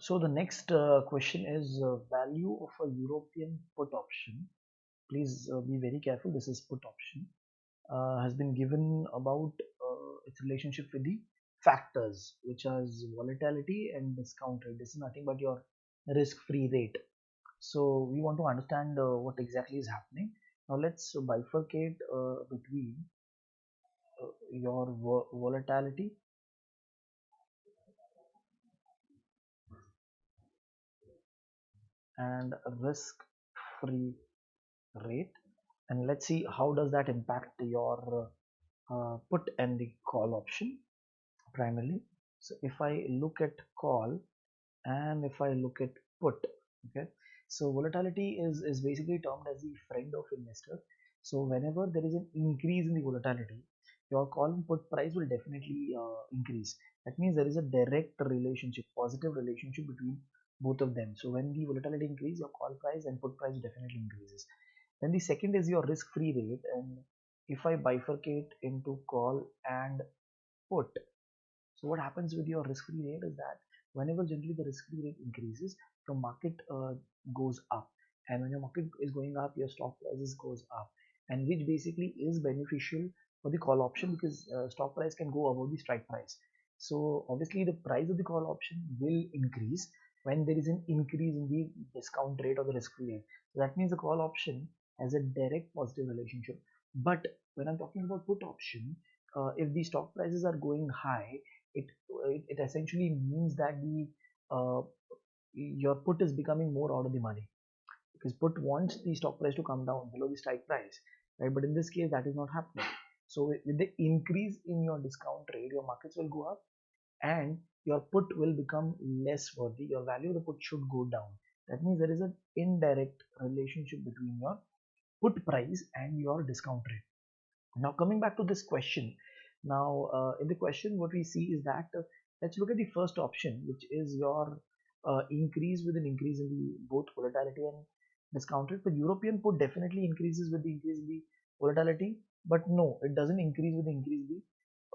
So the next question is value of a European put option. Please be very careful. This is put option. Has been given about its relationship with the factors, which are volatility and discount rate. This is nothing but your risk-free rate. So we want to understand what exactly is happening. Now let's bifurcate between your volatility and risk-free rate, and let's see how does that impact your put and the call option primarily. So if I look at call and if I look at put, okay, so volatility is basically termed as the friend of investor. So whenever there is an increase in the volatility, your call and put price will definitely increase. That means there is a direct relationship, positive relationship between both of them. So when the volatility increases, your call price and put price definitely increases. Then the second is your risk-free rate, and if I bifurcate into call and put, so what happens with your risk-free rate is that whenever generally the risk-free rate increases, your market goes up, and when your market is going up, your stock prices goes up, and which basically is beneficial for the call option because stock price can go above the strike price. So obviously the price of the call option will increase when there is an increase in the discount rate or the risk-free rate. So that means the call option has a direct positive relationship. But when I'm talking about put option, if the stock prices are going high, it it essentially means that the uh, your put is becoming more out of the money because put wants the stock price to come down below the strike price, right? But in this case, that is not happening. So with the increase in your discount rate, your markets will go up and your put will become less worthy. Your value of the put should go down. That means there is an indirect relationship between your put price and your discount rate. Now coming back to this question, now in the question what we see is that let's look at the first option, which is your increase with an increase in the both volatility and discount rate. The European put definitely increases with the increase in the volatility, but no, it doesn't increase with the increase in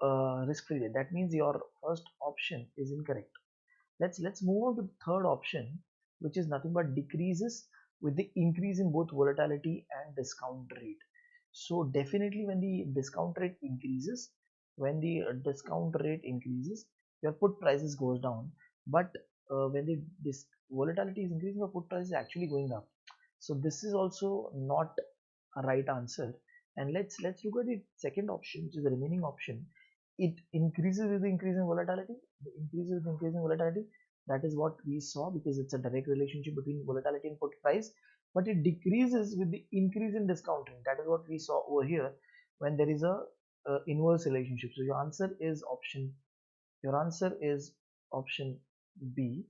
the risk-free rate. That means your first option is incorrect. Let's move on to the third option, which is nothing but decreases with the increase in both volatility and discount rate. So definitely when the discount rate increases, when the discount rate increases, your put prices goes down. But when the volatility is increasing, your put price is actually going up. So this is also not a right answer. And let's look at the second option, which is the remaining option. It increases with the increase in volatility. The increase with increase in volatility. That is what we saw because it's a direct relationship between volatility and put price. But it decreases with the increase in discount rate. That is what we saw over here when there is a inverse relationship. So your answer is option. Your answer is option B.